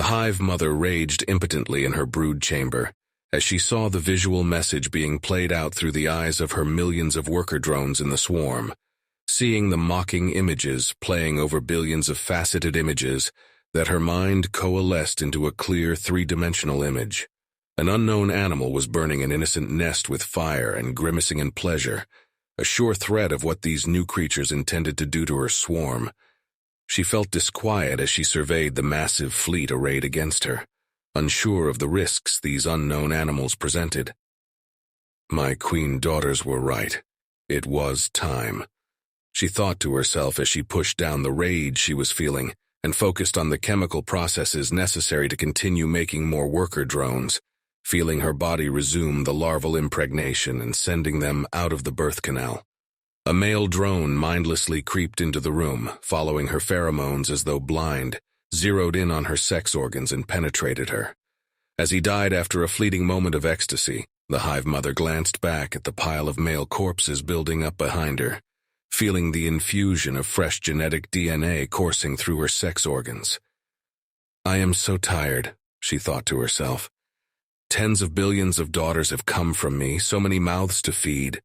The Hive mother raged impotently in her brood chamber as she saw the visual message being played out through the eyes of her millions of worker drones in the swarm. Seeing the mocking images playing over billions of faceted images, that her mind coalesced into a clear three-dimensional image. An unknown animal was burning an innocent nest with fire and grimacing in pleasure, a sure threat of what these new creatures intended to do to her swarm. She felt disquiet as she surveyed the massive fleet arrayed against her, unsure of the risks these unknown animals presented. My queen daughters were right. It was time. She thought to herself as she pushed down the rage she was feeling and focused on the chemical processes necessary to continue making more worker drones, feeling her body resume the larval impregnation and sending them out of the birth canal. A male drone mindlessly creeped into the room, following her pheromones as though blind, zeroed in on her sex organs and penetrated her. As he died after a fleeting moment of ecstasy, the Hive mother glanced back at the pile of male corpses building up behind her, feeling the infusion of fresh genetic DNA coursing through her sex organs. I am so tired, she thought to herself. Tens of billions of daughters have come from me, so many mouths to feed.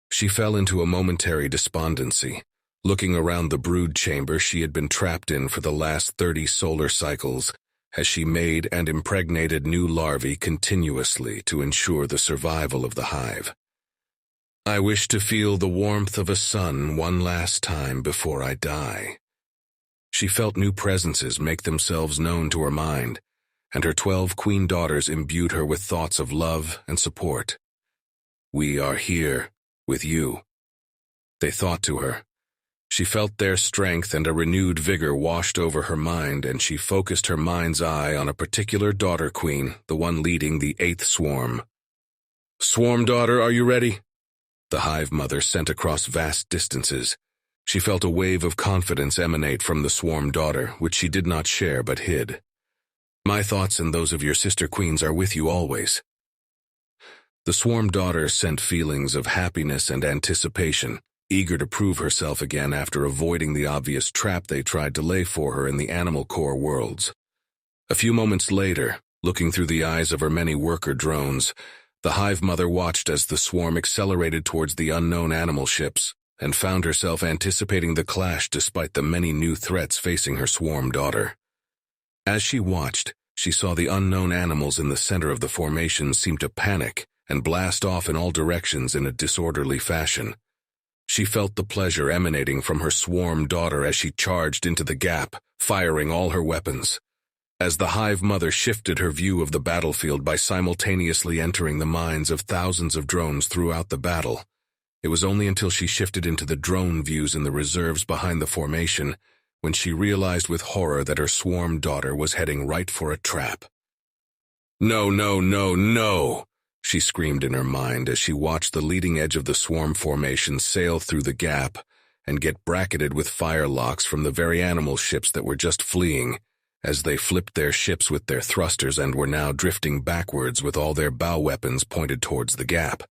She fell into a momentary despondency, looking around the brood chamber she had been trapped in for the last 30 solar cycles, as she made and impregnated new larvae continuously to ensure the survival of the hive. I wish to feel the warmth of a sun one last time before I die. She felt new presences make themselves known to her mind, and her 12 queen daughters imbued her with thoughts of love and support. We are here, with you, they thought to her. She felt their strength and a renewed vigor washed over her mind, and she focused her mind's eye on a particular daughter queen, the one leading the 8th swarm. Swarm daughter, are you ready? The Hive mother sent across vast distances. She felt a wave of confidence emanate from the swarm daughter, which she did not share but hid. My thoughts and those of your sister queens are with you always. The swarm daughter sent feelings of happiness and anticipation, eager to prove herself again after avoiding the obvious trap they tried to lay for her in the animal core worlds. A few moments later, looking through the eyes of her many worker drones, the Hive mother watched as the swarm accelerated towards the unknown animal ships and found herself anticipating the clash despite the many new threats facing her swarm daughter. As she watched, she saw the unknown animals in the center of the formation seem to panic and blast off in all directions in a disorderly fashion. She felt the pleasure emanating from her swarm daughter as she charged into the gap, firing all her weapons. As the Hive mother shifted her view of the battlefield by simultaneously entering the minds of thousands of drones throughout the battle, it was only until she shifted into the drone views in the reserves behind the formation when she realized with horror that her swarm daughter was heading right for a trap. No, no, no, no! She screamed in her mind as she watched the leading edge of the swarm formation sail through the gap and get bracketed with firelocks from the very animal ships that were just fleeing, as they flipped their ships with their thrusters and were now drifting backwards with all their bow weapons pointed towards the gap.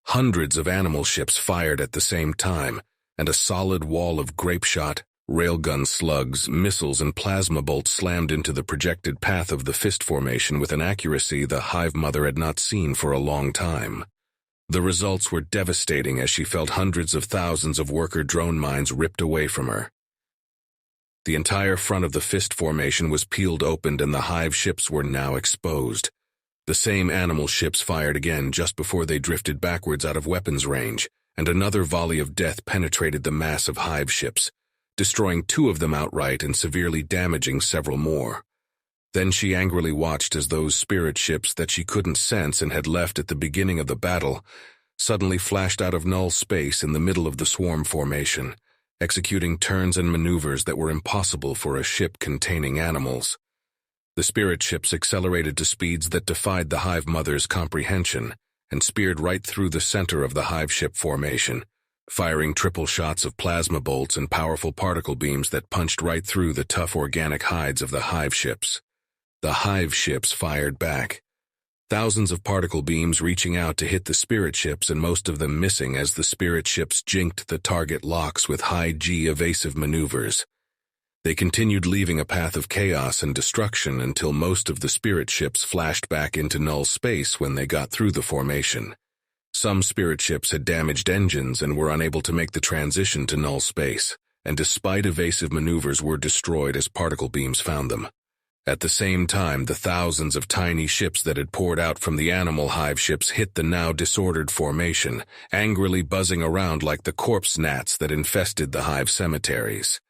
Hundreds of animal ships fired at the same time, and a solid wall of grape shot, railgun slugs, missiles, and plasma bolts slammed into the projected path of the fist formation with an accuracy the Hive mother had not seen for a long time. The results were devastating as she felt hundreds of thousands of worker drone mines ripped away from her. The entire front of the fist formation was peeled open and the Hive ships were now exposed. The same animal ships fired again just before they drifted backwards out of weapons range, and another volley of death penetrated the mass of Hive ships, destroying 2 of them outright and severely damaging several more. Then she angrily watched as those spirit ships that she couldn't sense and had left at the beginning of the battle suddenly flashed out of null space in the middle of the swarm formation, executing turns and maneuvers that were impossible for a ship containing animals. The spirit ships accelerated to speeds that defied the Hive mother's comprehension and speared right through the center of the Hive ship formation, firing triple shots of plasma bolts and powerful particle beams that punched right through the tough organic hides of the Hive ships. The Hive ships fired back, thousands of particle beams reaching out to hit the spirit ships and most of them missing as the spirit ships jinked the target locks with high-G evasive maneuvers. They continued leaving a path of chaos and destruction until most of the spirit ships flashed back into null space when they got through the formation. Some spirit ships had damaged engines and were unable to make the transition to null space, and despite evasive maneuvers were destroyed as particle beams found them. At the same time, the thousands of tiny ships that had poured out from the animal hive ships hit the now disordered formation, angrily buzzing around like the corpse gnats that infested the hive cemeteries.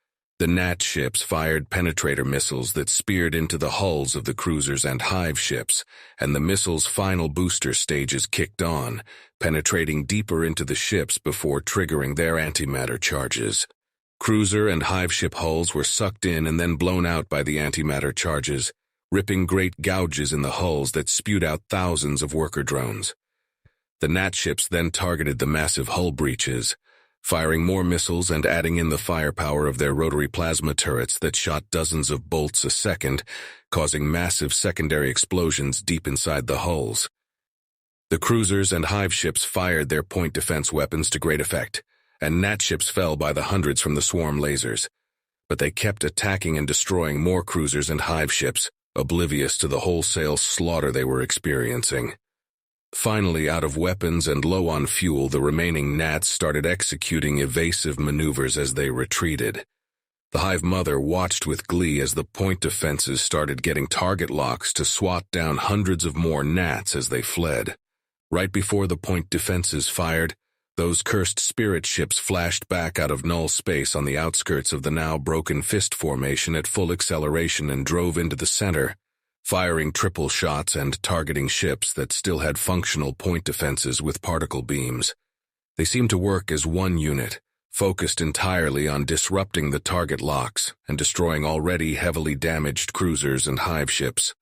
The gnat ships fired penetrator missiles that speared into the hulls of the cruisers and hive ships, and the missiles' final booster stages kicked on, penetrating deeper into the ships before triggering their antimatter charges. Cruiser and hive ship hulls were sucked in and then blown out by the antimatter charges, ripping great gouges in the hulls that spewed out thousands of worker drones. The gnat ships then targeted the massive hull breaches, firing more missiles and adding in the firepower of their rotary plasma turrets that shot dozens of bolts a second, causing massive secondary explosions deep inside the hulls. The cruisers and hive ships fired their point defense weapons to great effect, and gnat ships fell by the hundreds from the swarm lasers. But they kept attacking and destroying more cruisers and hive ships, oblivious to the wholesale slaughter they were experiencing. Finally, out of weapons and low on fuel, the remaining gnats started executing evasive maneuvers as they retreated. The hive mother watched with glee as the point defenses started getting target locks to swat down hundreds of more gnats as they fled. Right before the point defenses fired, those cursed spirit ships flashed back out of null space on the outskirts of the now broken fist formation at full acceleration and drove into the center, firing triple shots and targeting ships that still had functional point defenses with particle beams. They seemed to work as one unit, focused entirely on disrupting the target locks and destroying already heavily damaged cruisers and hive ships.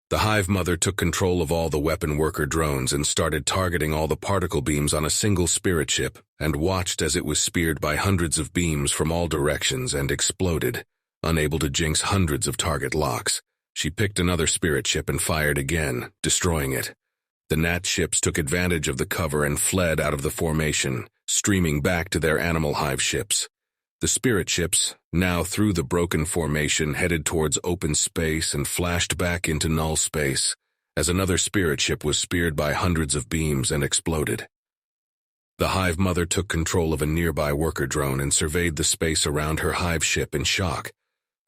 The hive mother took control of all the weapon worker drones and started targeting all the particle beams on a single spirit ship and watched as it was speared by hundreds of beams from all directions and exploded, unable to jinx hundreds of target locks. She picked another spirit ship and fired again, destroying it. The gnat ships took advantage of the cover and fled out of the formation, streaming back to their animal hive ships. The spirit ships, now through the broken formation, headed towards open space and flashed back into null space, as another spirit ship was speared by hundreds of beams and exploded. The hive mother took control of a nearby worker drone and surveyed the space around her hive ship in shock.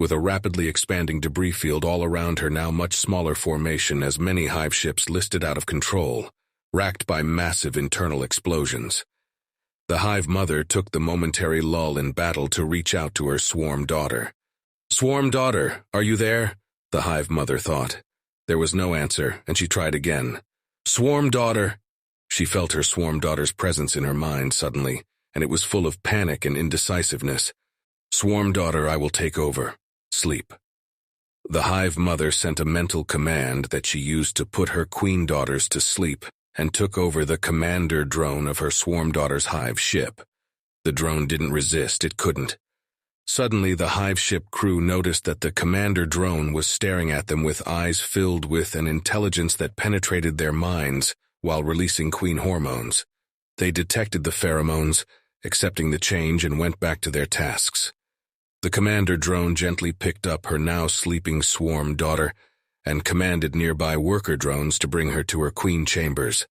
With a rapidly expanding debris field all around her now much smaller formation as many hive ships listed out of control, racked by massive internal explosions. The hive mother took the momentary lull in battle to reach out to her swarm daughter. "Swarm daughter, are you there?" the hive mother thought. There was no answer, and she tried again. "Swarm daughter." She felt her swarm daughter's presence in her mind suddenly, and it was full of panic and indecisiveness. "Swarm daughter, I will take over. Sleep." The hive mother sent a mental command that she used to put her queen daughters to sleep and took over the commander drone of her swarm daughter's hive ship. The drone didn't resist, it couldn't. Suddenly, the hive ship crew noticed that the commander drone was staring at them with eyes filled with an intelligence that penetrated their minds while releasing queen hormones. They detected the pheromones, accepting the change, and went back to their tasks. The commander drone gently picked up her now sleeping swarm daughter and commanded nearby worker drones to bring her to her queen chambers.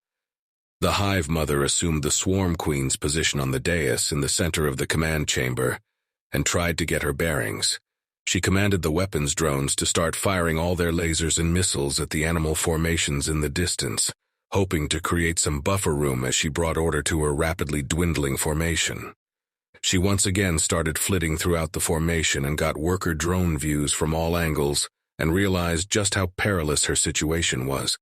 The hive mother assumed the swarm queen's position on the dais in the center of the command chamber and tried to get her bearings. She commanded the weapons drones to start firing all their lasers and missiles at the animal formations in the distance, hoping to create some buffer room as she brought order to her rapidly dwindling formation. She once again started flitting throughout the formation and got worker drone views from all angles and realized just how perilous her situation was.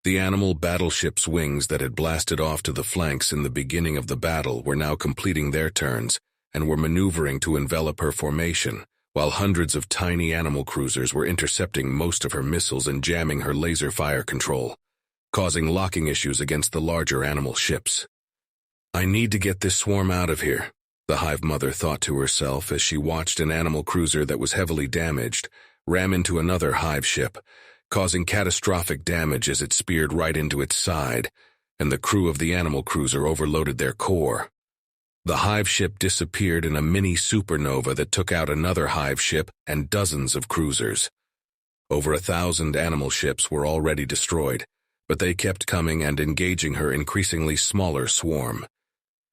The animal battleship's wings that had blasted off to the flanks in the beginning of the battle were now completing their turns and were maneuvering to envelop her formation, while hundreds of tiny animal cruisers were intercepting most of her missiles and jamming her laser fire control, causing locking issues against the larger animal ships. "I need to get this swarm out of here," the hive mother thought to herself as she watched an animal cruiser that was heavily damaged ram into another hive ship, causing catastrophic damage as it speared right into its side, and the crew of the animal cruiser overloaded their core. The Hive ship disappeared in a mini supernova that took out another Hive ship and dozens of cruisers. Over 1,000 animal ships were already destroyed, but they kept coming and engaging her increasingly smaller swarm.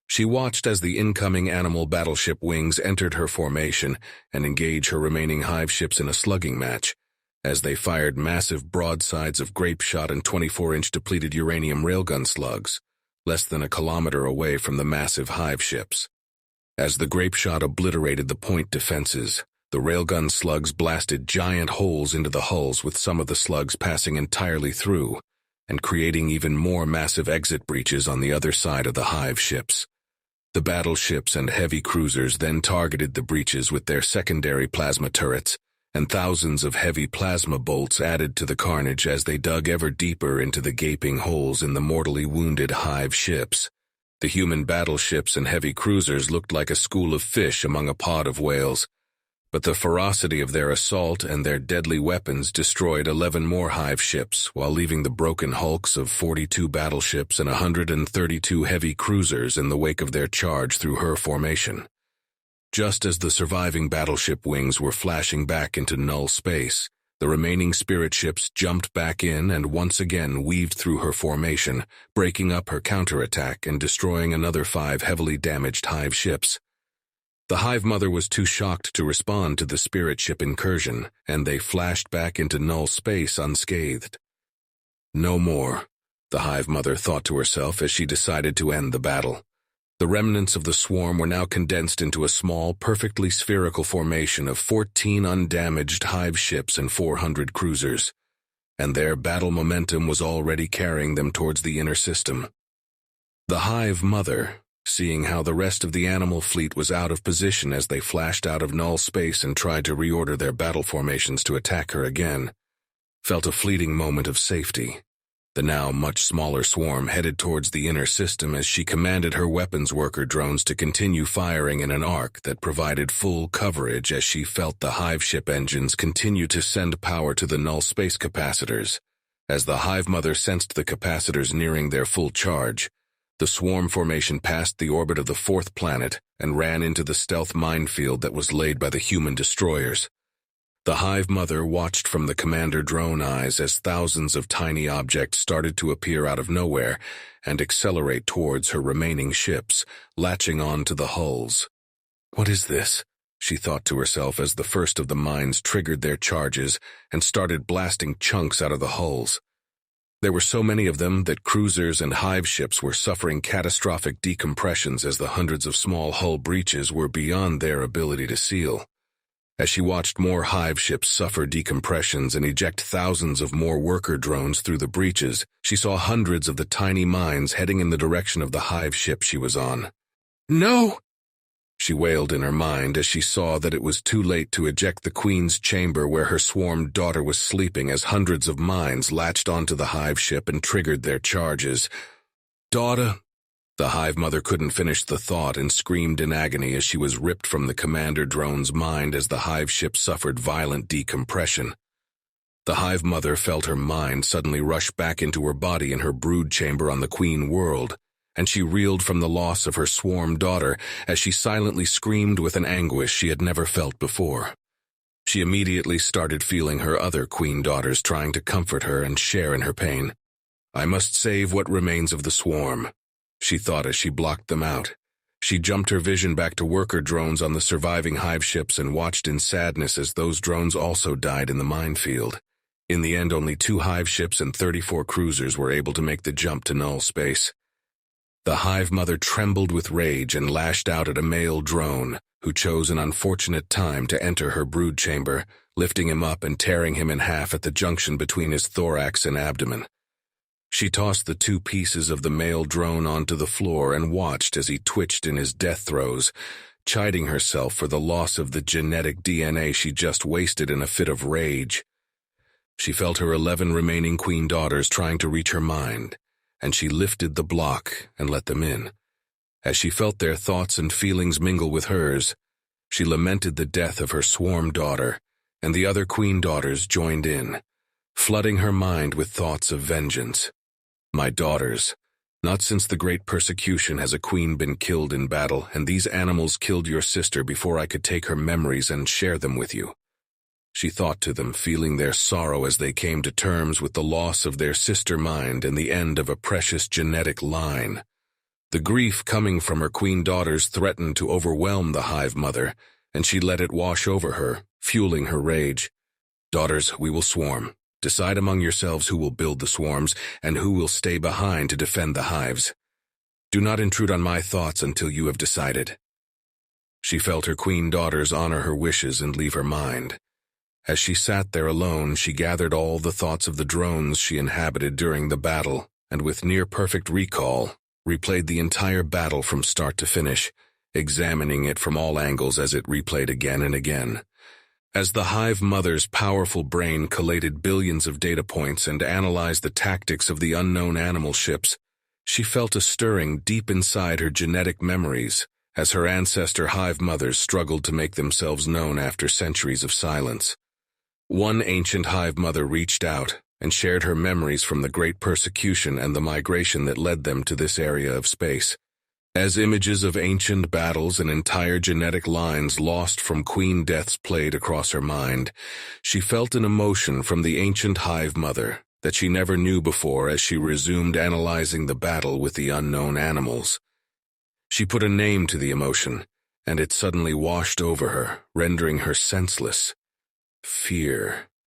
She watched as the incoming animal battleship wings entered her formation and engaged her remaining Hive ships in a slugging match, as they fired massive broadsides of grape-shot and 24-inch depleted uranium railgun slugs, less than a kilometer away from the massive Hive ships. As the grape-shot obliterated the point defenses, the railgun slugs blasted giant holes into the hulls, with some of the slugs passing entirely through and creating even more massive exit breaches on the other side of the Hive ships. The battleships and heavy cruisers then targeted the breaches with their secondary plasma turrets, and thousands of heavy plasma bolts added to the carnage as they dug ever deeper into the gaping holes in the mortally wounded Hive ships. The human battleships and heavy cruisers looked like a school of fish among a pod of whales, but the ferocity of their assault and their deadly weapons destroyed 11 more Hive ships, while leaving the broken hulks of 42 battleships and 132 heavy cruisers in the wake of their charge through her formation. Just as the surviving battleship wings were flashing back into null space, the remaining spirit ships jumped back in and once again weaved through her formation, breaking up her counterattack and destroying another 5 heavily damaged Hive ships. The Hive Mother was too shocked to respond to the spirit ship incursion, and they flashed back into null space unscathed. No more, the Hive Mother thought to herself as she decided to end the battle. The remnants of the swarm were now condensed into a small, perfectly spherical formation of 14 undamaged Hive ships and 400 cruisers, and their battle momentum was already carrying them towards the inner system. The Hive Mother, seeing how the rest of the animal fleet was out of position as they flashed out of null space and tried to reorder their battle formations to attack her again, felt a fleeting moment of safety. The now much smaller swarm headed towards the inner system as she commanded her weapons worker drones to continue firing in an arc that provided full coverage as she felt the Hive ship engines continue to send power to the null space capacitors. As the Hive Mother sensed the capacitors nearing their full charge, the swarm formation passed the orbit of the 4th planet and ran into the stealth minefield that was laid by the human destroyers. The Hive Mother watched from the commander drone eyes as thousands of tiny objects started to appear out of nowhere and accelerate towards her remaining ships, latching on to the hulls. "What is this?" she thought to herself as the first of the mines triggered their charges and started blasting chunks out of the hulls. There were so many of them that cruisers and Hive ships were suffering catastrophic decompressions as the hundreds of small hull breaches were beyond their ability to seal. As she watched more Hive ships suffer decompressions and eject thousands of more worker drones through the breaches, she saw hundreds of the tiny mines heading in the direction of the Hive ship she was on. "No!" she wailed in her mind as she saw that it was too late to eject the Queen's chamber where her swarmed daughter was sleeping as hundreds of mines latched onto the Hive ship and triggered their charges. "Daughter!" The Hive Mother couldn't finish the thought and screamed in agony as she was ripped from the commander drone's mind as the Hive ship suffered violent decompression. The Hive Mother felt her mind suddenly rush back into her body in her brood chamber on the Queen world, and she reeled from the loss of her swarm daughter as she silently screamed with an anguish she had never felt before. She immediately started feeling her other Queen daughters trying to comfort her and share in her pain. "I must save what remains of the swarm," she thought as she blocked them out. She jumped her vision back to worker drones on the surviving Hive ships and watched in sadness as those drones also died in the minefield. In the end, only 2 Hive ships and 34 cruisers were able to make the jump to null space. The Hive Mother trembled with rage and lashed out at a male drone, who chose an unfortunate time to enter her brood chamber, lifting him up and tearing him in half at the junction between his thorax and abdomen. She tossed the 2 pieces of the male drone onto the floor and watched as he twitched in his death throes, chiding herself for the loss of the genetic DNA she just wasted in a fit of rage. She felt her 11 remaining Queen daughters trying to reach her mind, and she lifted the block and let them in. As she felt their thoughts and feelings mingle with hers, she lamented the death of her swarm daughter, and the other Queen daughters joined in, flooding her mind with thoughts of vengeance. "My daughters, Not since the great persecution has a queen been killed in battle, and these animals killed your sister before I could take her memories and share them with you. She thought to them, feeling their sorrow as they came to terms with the loss of their sister mind and the end of a precious genetic line. The grief coming from her queen daughters threatened to overwhelm the Hive mother, and she let it wash over her, fueling her rage. Daughters, we will swarm. Decide among yourselves who will build the swarms and who will stay behind to defend the hives. Do not intrude on my thoughts until you have decided. She felt her queen daughters honor her wishes and leave her mind. As she sat there alone, she gathered all the thoughts of the drones she inhabited during the battle, and with near-perfect recall, replayed the entire battle from start to finish, examining it from all angles as it replayed again and again. As the Hive mother's powerful brain collated billions of data points and analyzed the tactics of the unknown animal ships, she felt a stirring deep inside her genetic memories as her ancestor Hive mothers struggled to make themselves known after centuries of silence. One ancient Hive mother reached out and shared her memories from the great persecution and the migration that led them to this area of space. As images of ancient battles and entire genetic lines lost from Queen Death's played across her mind, she felt an emotion from the ancient Hive mother that she never knew before as she resumed analyzing the battle with the unknown animals. She put a name to the emotion, and it suddenly washed over her, rendering her senseless. Fear.